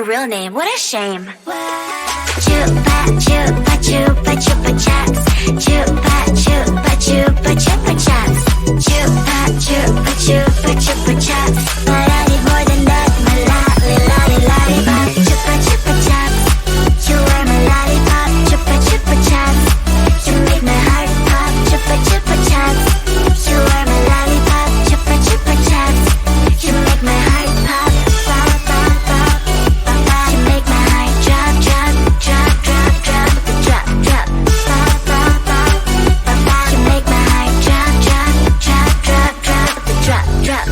your real name, what a shame. Chupa, chupa, chupa, chupa chups. Chupa, chupa, chupa, chupa chups. Chupa, chupa, chupa, chupa chups. But I need more than that, my lollipop. Chupa, chupa chups. You are my lollipop. Chupa, chupa chups. You make my heart pop. Chupa, chupa chups. You are my lollipop. Chupa, chupa chups. You make my heart pop. Pop, pop, pop, pop, pop. You make my heart drop, drop, drop, drop, drop, drop, drop. Pop, pop, pop, pop, pop. You make my heart drop, drop, drop, drop, drop, drop, drop.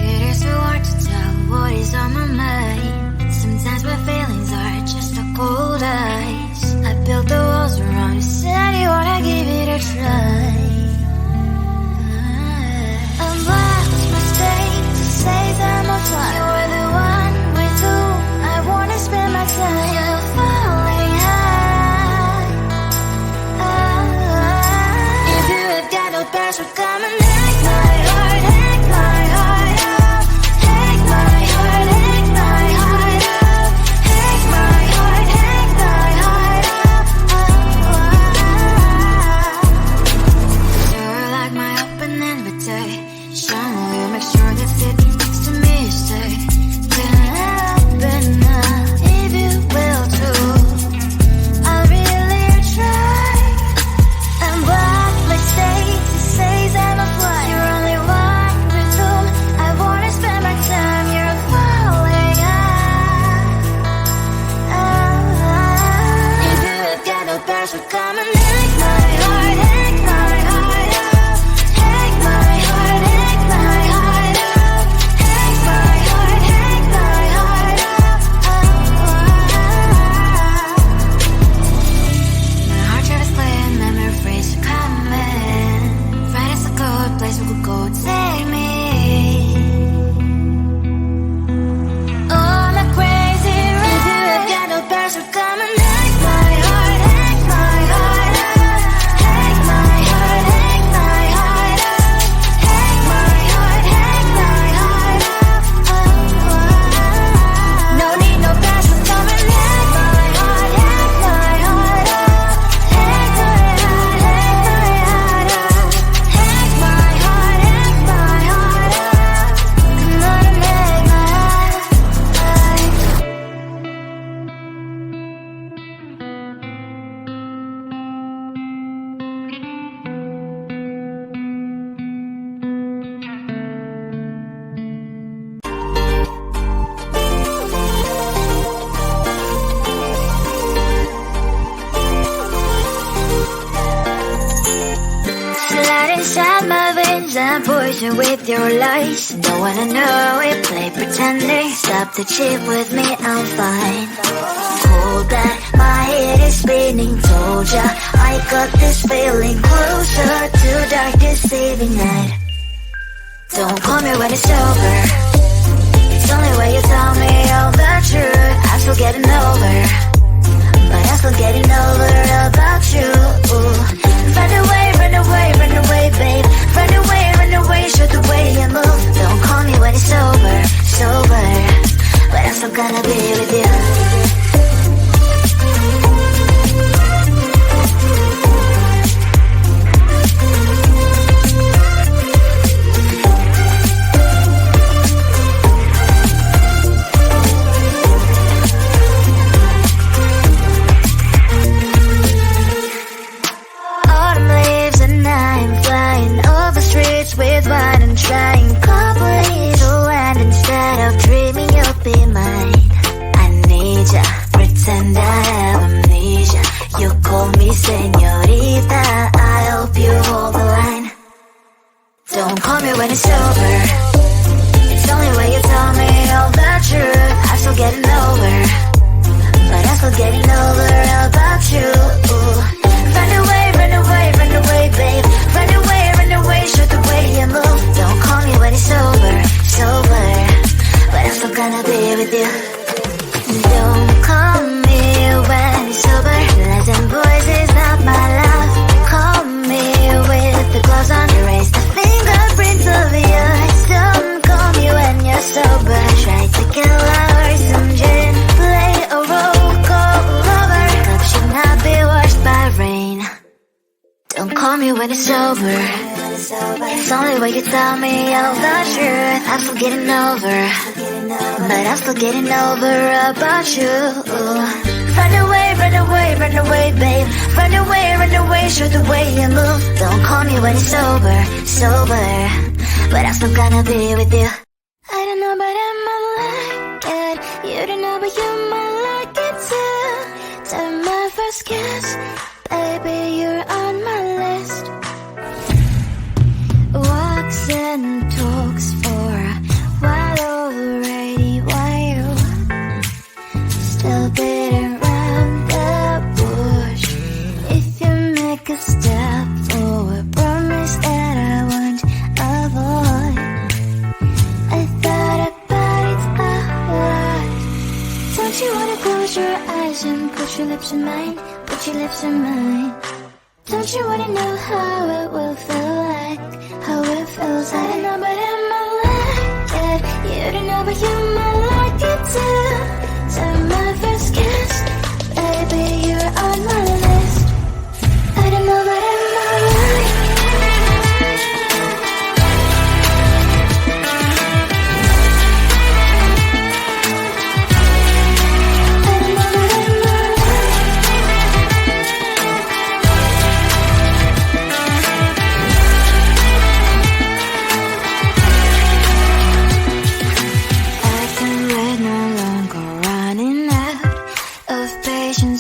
It is so hard to tell what is on my mind. Sometimes my feelings are just a cold ice. I built the walls around you, said you wanna give it a try. I'm lost, mistake to say that I'm fine. You were the one with whom I wanna spend my time. You're falling high. If you have got no password, come and hack my heart, hack my heart up. Hack my heart, hack my heart up. Hack my heart, hack my heart up. You're like my open invitation. Will you make sure that sitting next to me you stay? Can happen now, if you will too. I'll really try. And what mistakes to say that I'm flying. You're only one with whom I wanna spend my time. You're falling high. If you have got no password, come and hack my heart, hack my heart up. Hack my heart, hack my heart up. Hack my heart, hack my heart up. My heart tries to play and memory freeze to come in. Find us a good place we could go, take me. Oh, I'm not crazy, right? If you have got no password, come and hack my heart, hack my heart up. Hack my heart, hack my heart up. Hack my heart, hack my heart up. No need no password, come and hack my heart, hack my heart up. Hack my heart, hack my heart up. Hack my heart, hack my heart up. Come on and make my heart. Slide inside my veins and poison with your lies. Don't wanna know it, play pretending. Stop the cheat with me, I'm fine. Hold that, my head is spinning. Told ya, I got this feeling. Closer to dark deceiving night. Don't call me when it's over. It's only when you tell me all the truth. I'm still getting over, but I'm still getting over about you. Run away, run away, run away, babe. Run away, show the way you move. Don't call me when it's over, sober, but I'm still gonna be with you. Autumn leaves and I'm flying over streets with wine and trying. Complete the land instead of dreaming you'll be mine. I need ya, pretend I have amnesia. You call me señorita, I hope you hold the line. Don't call me when it's over. It's only when you tell me all the truth. I'm still getting over, but I'm still getting over about you. Run away, run away, run away, babe. Run away, show the way you move. Don't call me when it's sober, but I'm still gonna be with you. Don't call me when it's sober. Listen, boys, is not my love. Call me with the gloves on. Erase the fingerprints of your eyes. Don't call me when you're sober. Try to kill our some gin. Play a role called lover. Love should not be washed by rain. Don't call me when it's sober. It's only when you tell me all the truth. I'm still getting over, but I'm still getting over about you. Run away, run away, run away, babe. Run away, show the way you move. Don't call me when it's sober, but I'm still gonna be with you. I don't know, but I might like it. You don't know, but you might like it too. Time my first kiss, baby, you're on my list. Walks and talks for a while already. Why you still beating around the bush? If you make a step forward, promise that I won't avoid. I thought about it a lot. Don't you wanna close your eyes and put your lips in mine? Put your lips in mine. Don't you wanna know how it will feel like? How it feels, I don't know, but I might like it. You don't know, but you might like it too. Time my first kiss, baby, you're on my list. I don't know, but I might like it.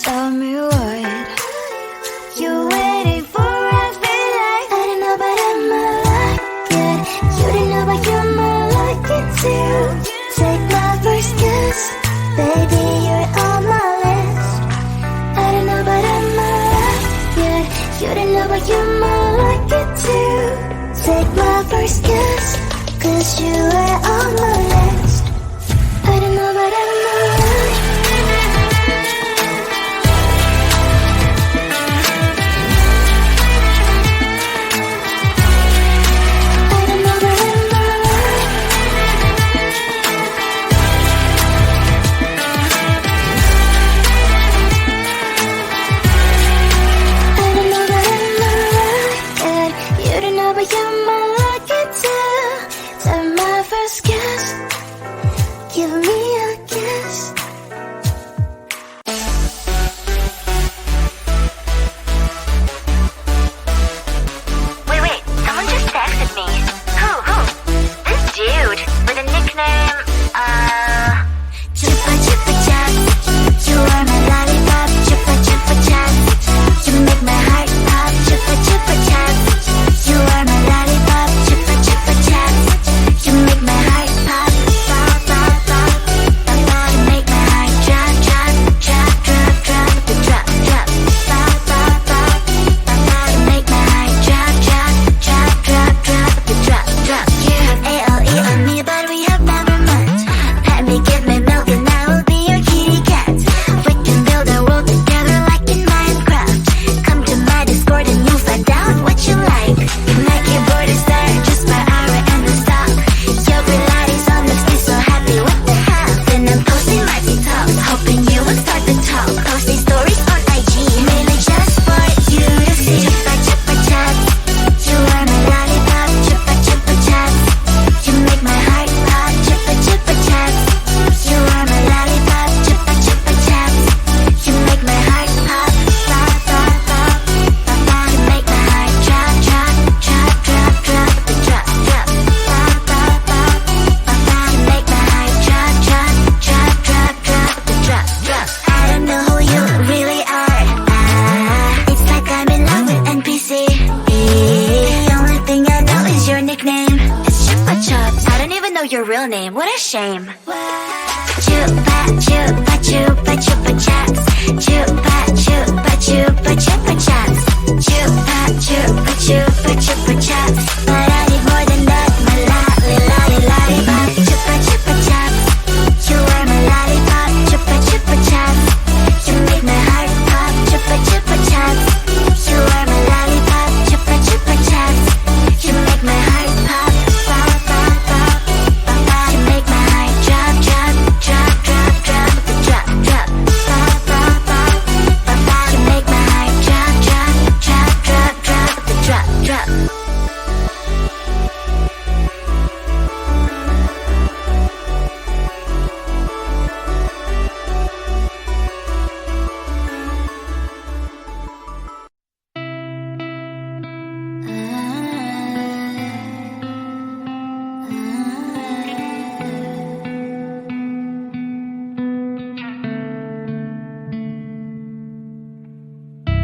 Tell me what you're waiting for. I feel like I don't know, but I might like it. You don't know, but you might like it too. Take my first kiss, baby, you're on my list. I don't know, but I might like it. You don't know, but you might like it too. Take my first kiss, 'cause you are on my list. I don't know, but I might like it. nickname. It's Chupa chups. I don't even know your real name, what a shame. Chupa chupa chupa chupa chups. Chupa chupa chupa chupa chups. Chupa chupa chupa chupa chups. But I need more than that, my lollipop. Chupa chupa chups. You are my lollipop. Chupa chupa chups. You make my heart pop. Chupa chupa chups. You are my lollipop. Chupa chupa chups. You make my heart pop. Pop pop pop pop. You make my heart drop drop drop drop drop drop drop. Pop pop pop pop. You make my heart drop drop drop drop drop drop drop.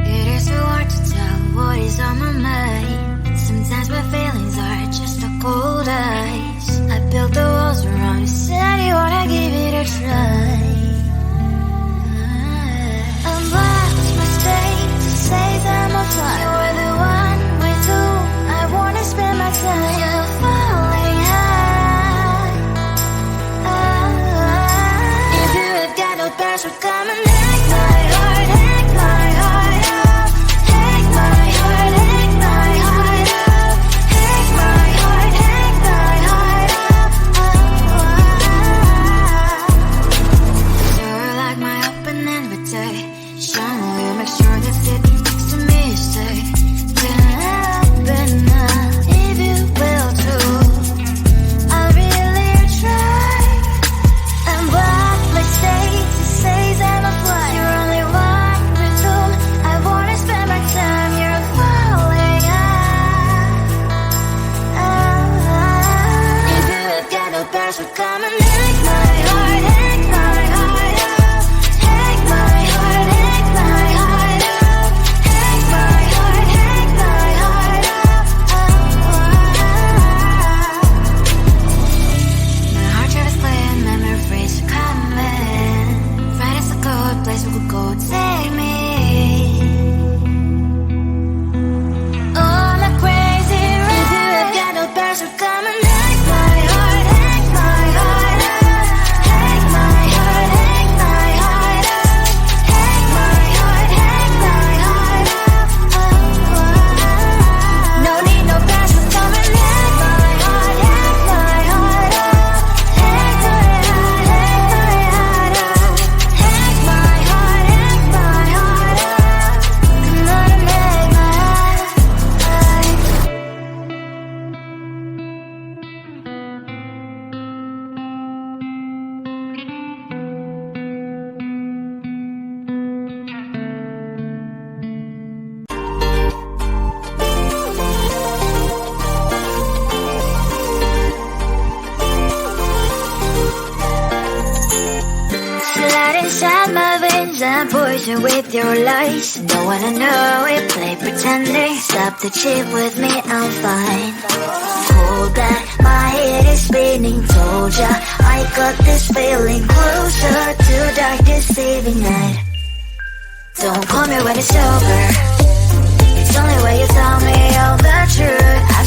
It is so hard to tell what is on my mind. Sometimes my feelings are just a cold ice. I built the walls around you, said you wanna give it a try. I'm lost my state to say that I'm fine. You are the one with whom I wanna spend my time. You're falling high. If you have got no passion, come and take my heart, take my heart up. Take my heart, take my heart up. Take my heart, take my heart up. You're like my open invitation. Will you make sure that sitting next to me is safe? Can I open up if you will too? I'll really try. I'm what my state to say that I'm flying. You're only one with whom I wanna spend my time. You're falling high. If you have got no passion, come and take my heart, take my heart up. Take my heart, take my heart up. Take my heart, take my heart up. My heart travels playing memories are coming. Find us a good place we could go, take me. On a crazy ride. If you have got no passion, come and take my heart, take my heart up. Take my heart, take my heart up. Take my heart, take my heart up. No need no passion, come and take my heart, take my heart up. Take my heart, take my heart up. Take my heart, take my heart up. Come on and make my heart. Blood inside my veins, I'm poison with your lies. Don't wanna know it, play pretending. Stop the cheat with me, I'm fine. Hold that, my head is spinning. Told ya, I got this feeling closer to dark deceiving night. Don't call me when it's over. It's only when you tell me all the truth. I